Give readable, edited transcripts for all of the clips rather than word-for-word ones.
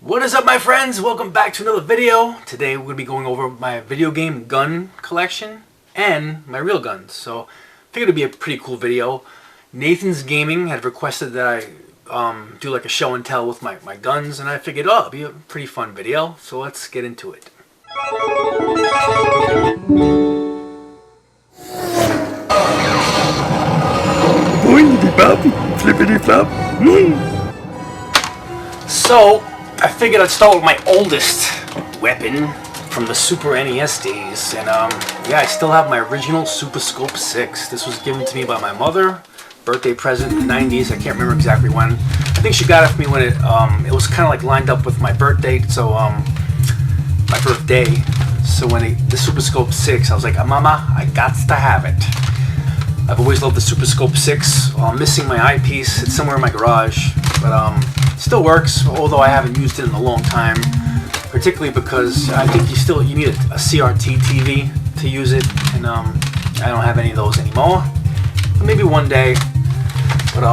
What is up, my friends? Welcome back to another video. Today we're going to be going over my video game gun collection and my real guns. So I figured it'd be a pretty cool video. Nathan's Gaming had requested that I do like a show and tell with my guns, and I figured, oh, it'd be a pretty fun video. So let's get into it. So I figured I'd start with my oldest weapon from the Super NES days, and yeah, I still have my original Super Scope 6. This was given to me by my mother, birthday present in the 90s. I can't remember exactly when. I think she got it for me when it was kind of like lined up with my birthday, so my birthday. So when the Super Scope 6, I was like, Mama, I got to have it. I've always loved the Super Scope 6. I'm missing my eyepiece. It's somewhere in my garage, but still works, although I haven't used it in a long time, particularly because I think you need a CRT TV to use it, and I don't have any of those anymore. But maybe one day. But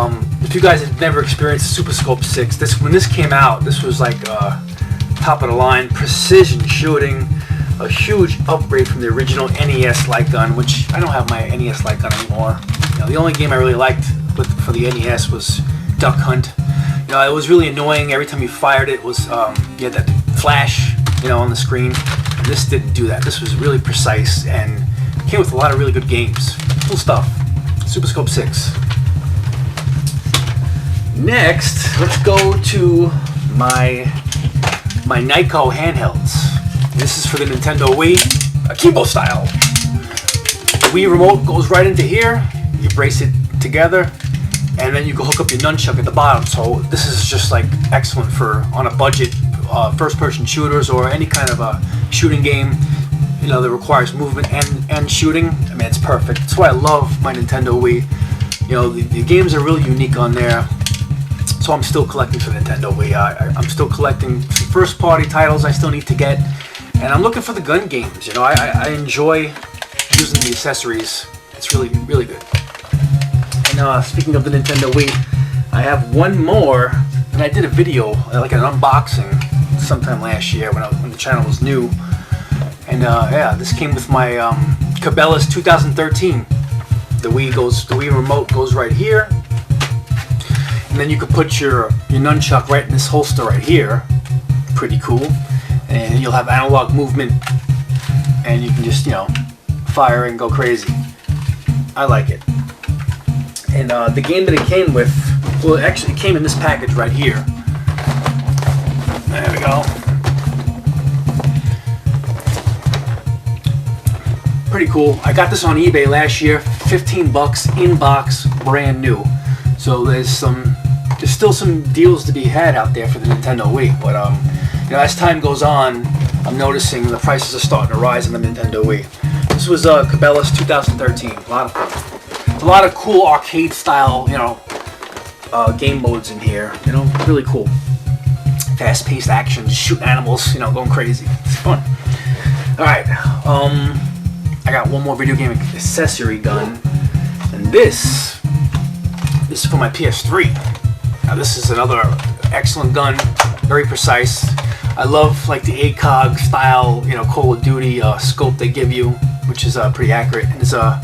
if you guys have never experienced the Super Scope 6, when this came out, this was like top of the line precision shooting, a huge upgrade from the original NES light gun, which I don't have my NES light gun anymore. You know, the only game I really liked for the NES was Duck Hunt. You know, it was really annoying. Every time you fired it, was you had that flash, you know, on the screen. This didn't do that. This was really precise and came with a lot of really good games. Cool stuff. Super Scope 6. Next, let's go to my Nyko handhelds. This is for the Nintendo Wii, Akimbo style. The Wii remote goes right into here. You brace it together, and then you can hook up your nunchuck at the bottom. So this is just like excellent for on a budget, first-person shooters or any kind of a shooting game, you know, that requires movement and shooting. I mean, it's perfect. That's why I love my Nintendo Wii. You know, the games are really unique on there. So I'm still collecting for the Nintendo Wii. I'm still collecting first-party titles I still need to get, and I'm looking for the gun games. You know, I enjoy using the accessories. It's really, really good. And speaking of the Nintendo Wii, I have one more, and I did a video, like an unboxing, sometime last year when the channel was new. And yeah, this came with my Cabela's 2013. The Wii remote goes right here, and then you could put your nunchuck right in this holster right here. Pretty cool. And you'll have analog movement, and you can just, you know, fire and go crazy. I like it. And the game that it came with, well, it actually came in this package right here. There we go. Pretty cool. I got this on eBay last year, 15 bucks in box, brand new. So there's still some deals to be had out there for the Nintendo Wii. But you know, as time goes on, I'm noticing the prices are starting to rise on the Nintendo Wii. This was Cabela's 2013. A lot of fun. A lot of cool arcade style, you know, game modes in here. You know, really cool. Fast-paced action, shooting animals, you know, going crazy. It's fun. All right, I got one more video game accessory gun, and this is for my PS3. Now this is another excellent gun, very precise. I love like the ACOG style, you know, Call of Duty scope they give you, which is pretty accurate. And there's a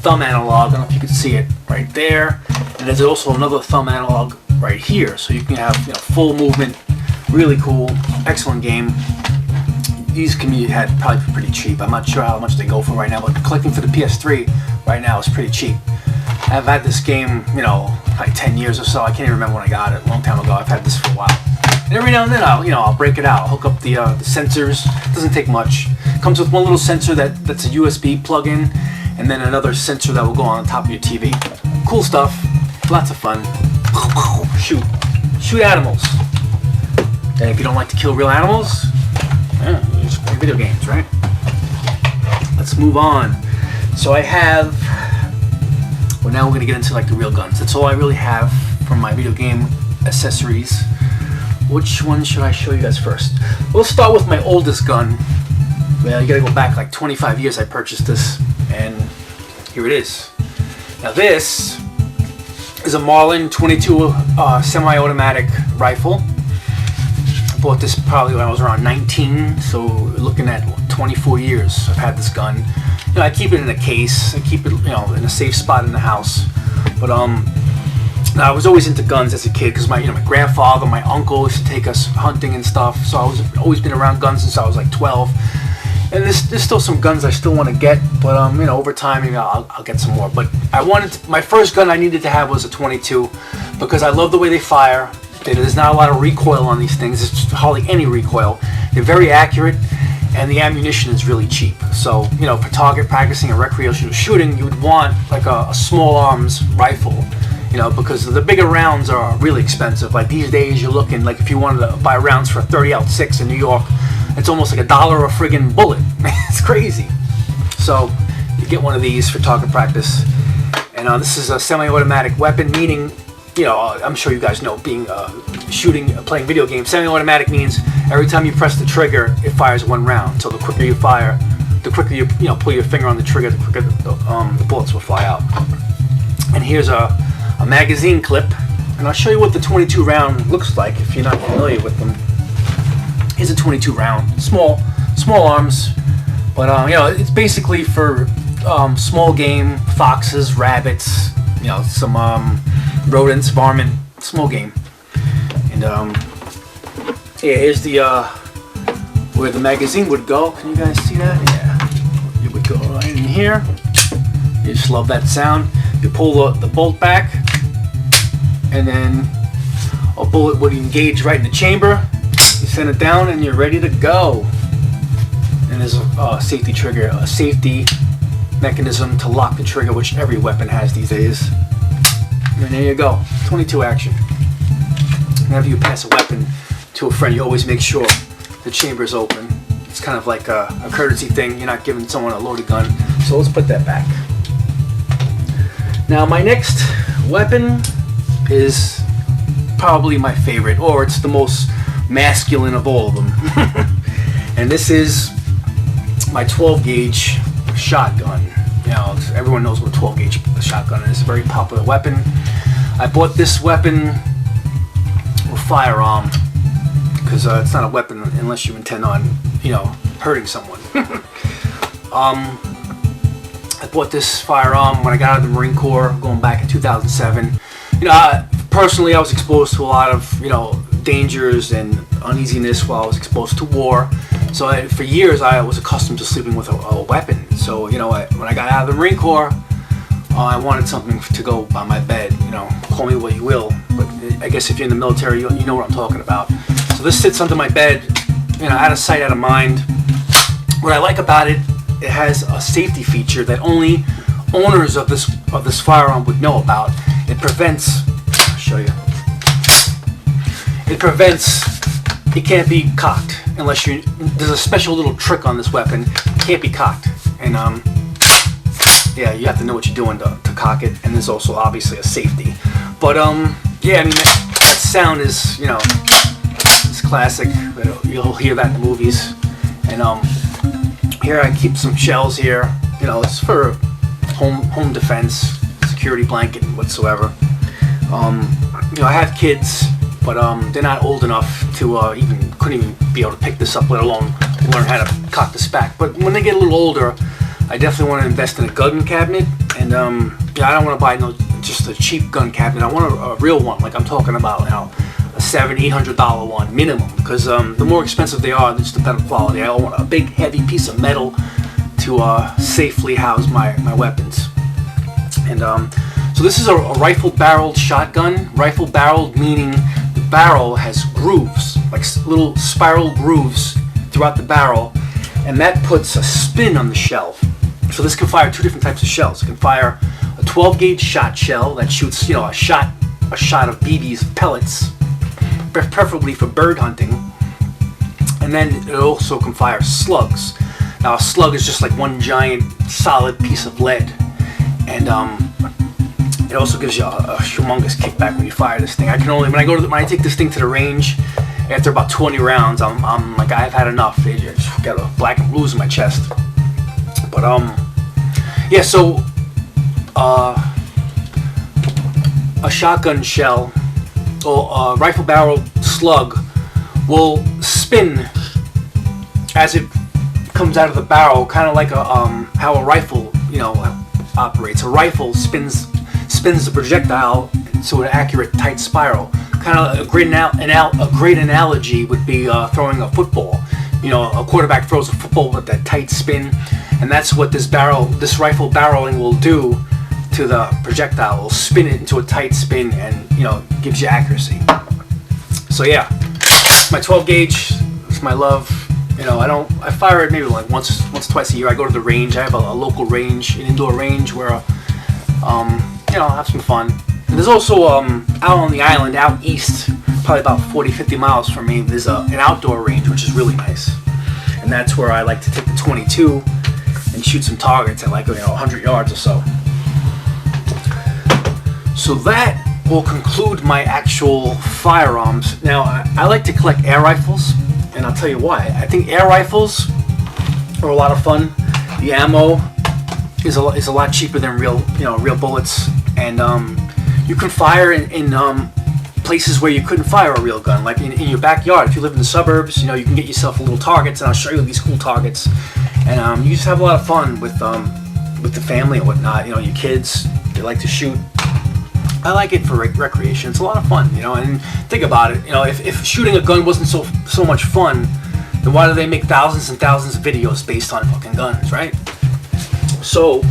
thumb analog. I don't know if you can see it right there. And there's also another thumb analog right here, so you can have, you know, full movement. Really cool, excellent game. These can be had probably for pretty cheap. I'm not sure how much they go for right now, but collecting for the PS3 right now is pretty cheap. I've had this game, you know, like 10 years or so. I can't even remember when I got it. A long time ago. I've had this for a while. And every now and then I'll break it out. I'll hook up the sensors. It doesn't take much. It comes with one little sensor that's a USB plug-in, and then another sensor that will go on top of your TV. Cool stuff. Lots of fun. Shoot animals. And if you don't like to kill real animals, yeah, you just play video games, right? Let's move on. So I have. Well, now we're gonna get into like the real guns. That's all I really have from my video game accessories. Which one should I show you guys first? We'll start with my oldest gun. Well, you gotta go back like 25 years I purchased this, and here it is. Now this is a Marlin 22 semi-automatic rifle. I bought this probably when I was around 19, so looking at 24 years I've had this gun. You know, I keep it in a case, I keep it, you know, in a safe spot in the house. But I was always into guns as a kid because my grandfather, my uncle used to take us hunting and stuff. So I was always been around guns since I was like 12. And there's still some guns I still want to get, but you know, over time maybe I'll get some more. But my first gun I needed to have was a 22 because I love the way they fire. There's not a lot of recoil on these things. There's hardly any recoil. They're very accurate, and the ammunition is really cheap. So, you know, for target practicing and recreational shooting, you would want like a small arms rifle, you know, because the bigger rounds are really expensive. Like these days, you're looking like if you wanted to buy rounds for a 30-06 in New York, it's almost like $1 a friggin' bullet. It's crazy. So you get one of these for target practice, and this is a semi-automatic weapon, meaning, you know, I'm sure you guys know, being playing video games, semi-automatic means every time you press the trigger, it fires one round. So the quicker you fire, the quicker you pull your finger on the trigger, the quicker the bullets will fly out. And here's a magazine clip, and I'll show you what the 22 round looks like if you're not familiar with them. Here's a 22 round, small arms, but you know, it's basically for small game, foxes, rabbits, you know, some rodents, varmint, small game. And yeah, here's the where the magazine would go. Can you guys see that? Yeah, it would go right in here. You just love that sound. You pull the bolt back, and then a bullet would engage right in the chamber. You send it down, and you're ready to go. And there's a safety trigger, a safety mechanism to lock the trigger, which every weapon has these days. And there you go, 22 action. Whenever you pass a weapon to a friend, you always make sure the chamber is open. It's kind of like a courtesy thing. You're not giving someone a loaded gun. So let's put that back. Now my next weapon is probably my favorite, or it's the most masculine of all of them. And this is my 12 gauge shotgun. You know, everyone knows what a 12 gauge shotgun is. It's a very popular weapon. I bought this weapon, or firearm, because it's not a weapon unless you intend on, you know, hurting someone. I bought this firearm when I got out of the Marine Corps, going back in 2007. You know, personally, I was exposed to a lot of, you know, dangers and uneasiness while I was exposed to war. So for years, I was accustomed to sleeping with a weapon. So, you know, when I got out of the Marine Corps, I wanted something to go by my bed. You know, call me what you will, but I guess if you're in the military, you know what I'm talking about. So this sits under my bed, you know, out of sight, out of mind. What I like about it, it has a safety feature that only owners of this firearm would know about. It prevents, I'll show you. It prevents, it can't be cocked unless there's a special little trick on this weapon. It can't be cocked. And yeah, you have to know what you're doing to cock it. And there's also obviously a safety. But yeah, I mean, that sound is, you know, it's classic. You'll hear that in the movies. And here I keep some shells here. You know, it's for home defense, security blanket whatsoever. You know, I have kids, but they're not old enough to couldn't even be able to pick this up, let alone learn how to cock this back. But when they get a little older, I definitely want to invest in a gun cabinet. And yeah, I don't want to buy just a cheap gun cabinet. I want a real one, like I'm talking about now, a $700-800 one minimum. Because the more expensive they are, just the better quality. I want a big, heavy piece of metal to safely house my weapons. And so this is a rifle-barreled shotgun. Rifle-barreled meaning the barrel has grooves, like little spiral grooves throughout the barrel, and that puts a spin on the shell. So this can fire two different types of shells. It can fire a 12 gauge shot shell that shoots, you know, a shot of BBs, pellets, preferably for bird hunting. And then it also can fire slugs. Now a slug is just like one giant solid piece of lead, and it also gives you a humongous kickback when you fire this thing. I can only when I take this thing to the range, after about 20 rounds, I'm like, I've had enough. I just got a black and blues in my chest. But yeah. So a shotgun shell or a rifle barrel slug will spin as it comes out of the barrel, kind of like how a rifle, operates. A rifle spins the projectile to an accurate tight spiral. Kind of a great analogy would be throwing a football. A quarterback throws a football with that tight spin, and that's what this rifle barreling will do to the projectile. It will spin it into a tight spin, and gives you accuracy. So yeah, my 12 gauge is my love. I fire it maybe like once, twice a year. I go to the range. I have a local range, an indoor range where, I'll have some fun. And there's also, out on the island, out east, probably about 40, 50 miles from me, there's an outdoor range, which is really nice. And that's where I like to take the 22 and shoot some targets at like, 100 yards or so. So that will conclude my actual firearms. Now, I like to collect air rifles. And I'll tell you why. I think air rifles are a lot of fun. The ammo is a lot cheaper than real bullets, and you can fire in places where you couldn't fire a real gun, like in your backyard. If you live in the suburbs, you can get yourself little targets, and I'll show you these cool targets. And you just have a lot of fun with the family and whatnot. Your kids, they like to shoot. I like it for recreation. It's a lot of fun, and think about it. If shooting a gun wasn't so much fun, then why do they make thousands and thousands of videos based on fucking guns, right? So,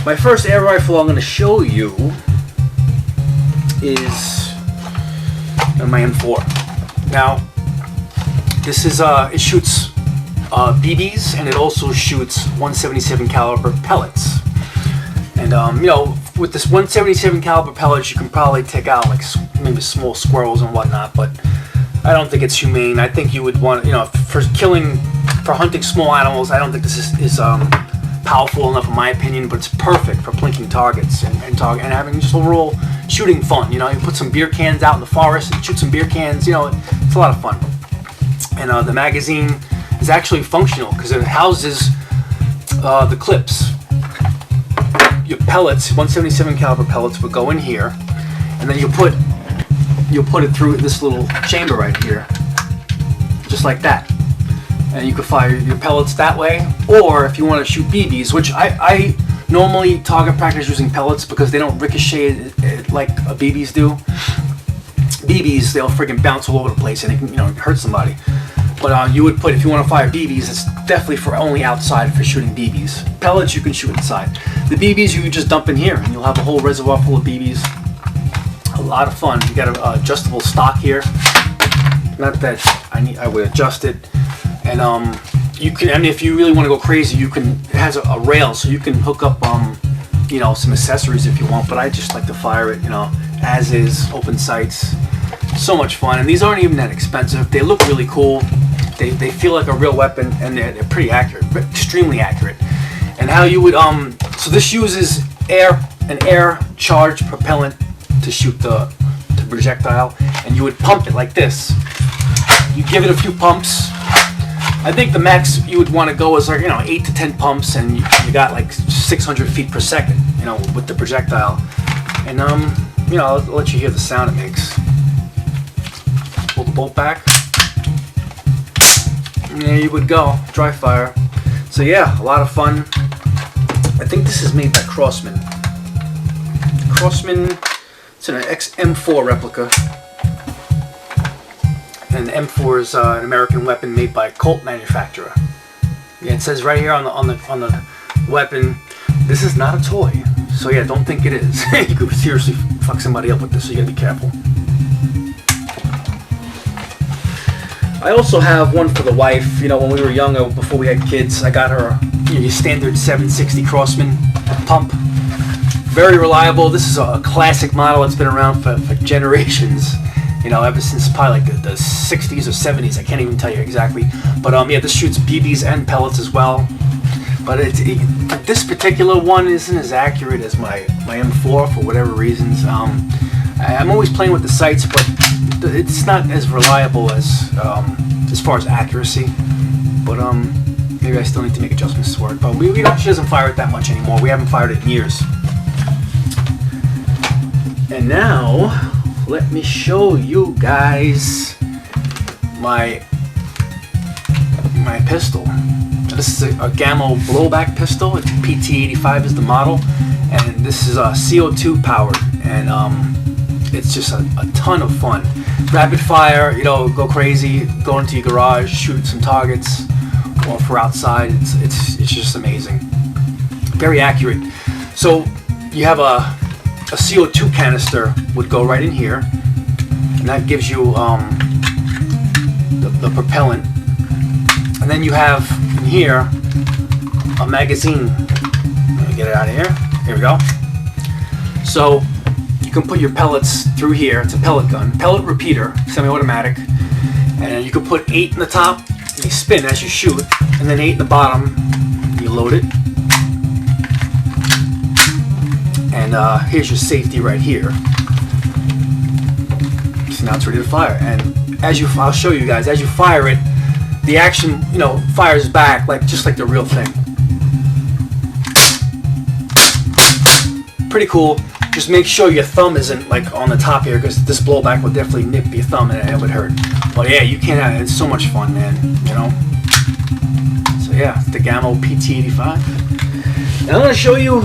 my first air rifle I'm going to show you is my M4. Now, this is it shoots BBs, and it also shoots 177 caliber pellets. And with this 177 caliber pellets, you can probably take out like maybe small squirrels and whatnot, but I don't think it's humane. I think you would want, for hunting small animals, I don't think this is powerful enough in my opinion, but it's perfect for plinking targets and having just overall shooting fun. You put some beer cans out in the forest and shoot some beer cans, it's a lot of fun. And the magazine is actually functional because it houses the clips. Your pellets, 177 caliber pellets, would go in here, and then you'll put it through this little chamber right here, just like that. And you can fire your pellets that way, or if you want to shoot BBs, which I normally target practice using pellets because they don't ricochet like BBs do. BBs, they'll friggin' bounce all over the place and they can hurt somebody. But you would put, if you want to fire BBs, it's definitely for only outside for shooting BBs. Pellets you can shoot inside. The BBs you can just dump in here and you'll have a whole reservoir full of BBs. A lot of fun. You got an adjustable stock here. Not that I would adjust it. And you can, if you really want to go crazy, it has a rail so you can hook up some accessories if you want. But I just like to fire it, as is, open sights. So much fun, and these aren't even that expensive. They look really cool. They feel like a real weapon, and they're pretty accurate, extremely accurate. And how you would so this uses an air charged propellant to shoot the projectile, and you would pump it like this. You give it a few pumps. I think the max you would want to go is like 8 to 10 pumps, and you got like 600 feet per second, with the projectile. And I'll let you hear the sound it makes. Pull the bolt back. And there you would go, dry fire. So yeah, a lot of fun. I think this is made by Crossman. It's an M4 replica. And the M4 is an American weapon made by Colt manufacturer. Yeah, it says right here on the weapon, this is not a toy. So yeah, don't think it is. You could seriously fuck somebody up with this, so you gotta be careful. I also have one for the wife. When we were younger, before we had kids, I got her your standard 760 Crossman pump. Very reliable. This is a classic model. It's been around for generations. Ever since probably like the 60s or 70s. I can't even tell you exactly. But yeah, this shoots BBs and pellets as well. But this particular one isn't as accurate as my M4 for whatever reasons. I'm always playing with the sights, but it's not as reliable as far as accuracy. But maybe I still need to make adjustments to it. But she doesn't fire it that much anymore. We haven't fired it in years. And now, let me show you guys my pistol. This is a Gamma blowback pistol. It's PT85 is the model, and this is CO2 powered, and it's just a ton of fun. Rapid fire, you know, go crazy, go into your garage, shoot some targets, or for outside. It's just amazing. Very accurate. So you have a CO2 canister would go right in here, and that gives you the propellant. And then you have in here a magazine. Let me get it out of here. Here we go. So you can put your pellets through here. It's a pellet gun, pellet repeater, semi-automatic, and you can put 8 in the top. And you spin as you shoot, and then 8 in the bottom. You load it, and here's your safety right here. So now it's ready to fire. And I'll show you guys as you fire it. The action, you know, fires back just like the real thing. Pretty cool. Just make sure your thumb isn't like on the top here, because this blowback would definitely nip your thumb and it would hurt. But yeah, you can't have it. It's so much fun, man. You know. So yeah, the Gamma PT85. And I'm gonna show you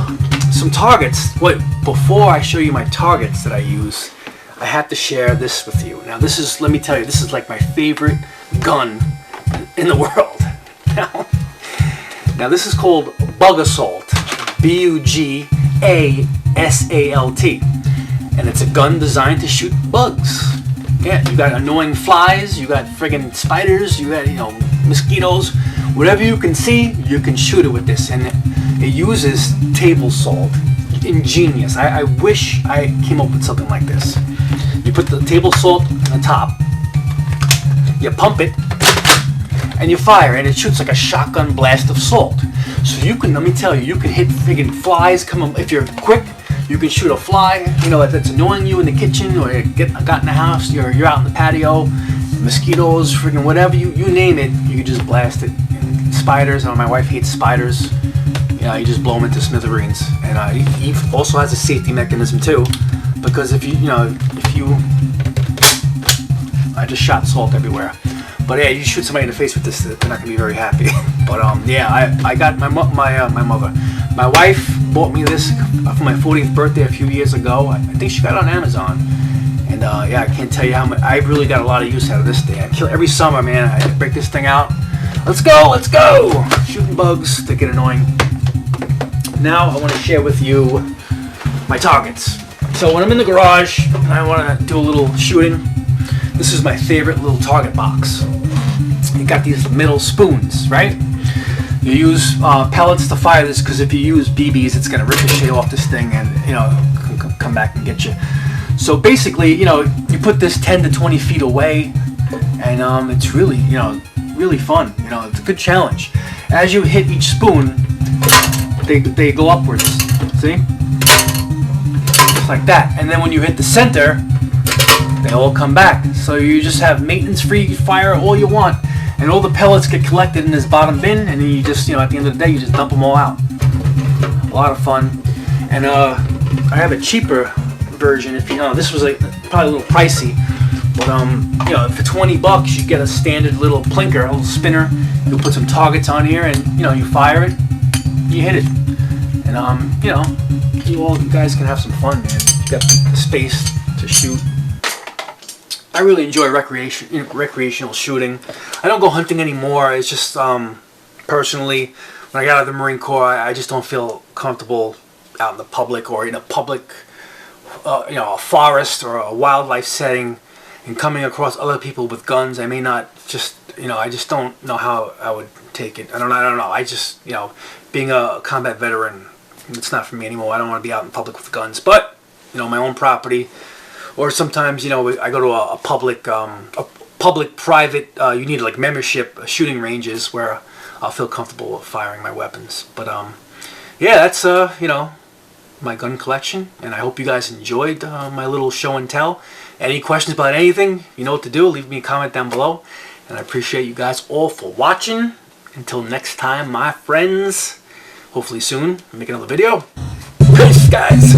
some targets. Wait, before I show you my targets that I use, I have to share this with you. Now this is, let me tell you, this is like my favorite gun in the world. Now this is called Bug Assault, Bugasalt, and it's a gun designed to shoot bugs. Yeah, you got annoying flies, you got friggin' spiders, you got, you know, mosquitoes, whatever you can see, you can shoot it with this, and it uses table salt. Ingenious. I wish I came up with something like this. You put the table salt on the top, you pump it, and you fire, and it shoots like a shotgun blast of salt. So you can, let me tell you, you can hit friggin' flies. If you're quick, you can shoot a fly, you know, that's annoying you in the kitchen, or you got in the house, you're out in the patio, mosquitoes, friggin' whatever, you name it, you can just blast it. And spiders, my wife hates spiders. You know, you just blow them into smithereens. And he also has a safety mechanism too, because if I just shot salt everywhere. But yeah, you shoot somebody in the face with this, they're not gonna be very happy. But yeah, I got my wife bought me this for my 40th birthday a few years ago. I think she got it on Amazon. And yeah, I can't tell you how much. I really got a lot of use out of this thing. I kill every summer, man. I break this thing out. Let's go! Shooting bugs that get annoying. Now I want to share with you my targets. So when I'm in the garage and I want to do a little shooting, this is my favorite little target box. You got these metal spoons, right? You use pellets to fire this, because if you use BBs, it's going to ricochet off this thing and, you know, come back and get you. So basically, you know, you put this 10 to 20 feet away, and it's really, you know, really fun. You know, it's a good challenge. As you hit each spoon, they go upwards. See? Just like that. And then when you hit the center, they all come back. So you just have maintenance-free fire all you want, and all the pellets get collected in this bottom bin, and then you just, you know, at the end of the day, you just dump them all out. A lot of fun. And I have a cheaper version. If you know, this was like probably a little pricey, but you know, for 20 bucks, you get a standard little plinker, a little spinner. You'll put some targets on here, and you know, you fire it, you hit it, and you know, you guys can have some fun, man. You got the space to shoot. I really enjoy recreational shooting. I don't go hunting anymore. It's just personally, when I got out of the Marine Corps, I just don't feel comfortable out in the public, or in a public, you know, a forest or a wildlife setting, and coming across other people with guns. I may not just, you know, I just don't know how I would take it. I don't know. I just, you know, being a combat veteran, it's not for me anymore. I don't want to be out in public with guns. But, you know, my own property. Or sometimes, you know, I go to a public, private, you need like membership shooting ranges where I'll feel comfortable firing my weapons. But yeah, that's you know, my gun collection, and I hope you guys enjoyed my little show and tell. Any questions about anything, you know what to do. Leave me a comment down below, and I appreciate you guys all for watching. Until next time, my friends. Hopefully soon, I'll make another video. Peace, guys.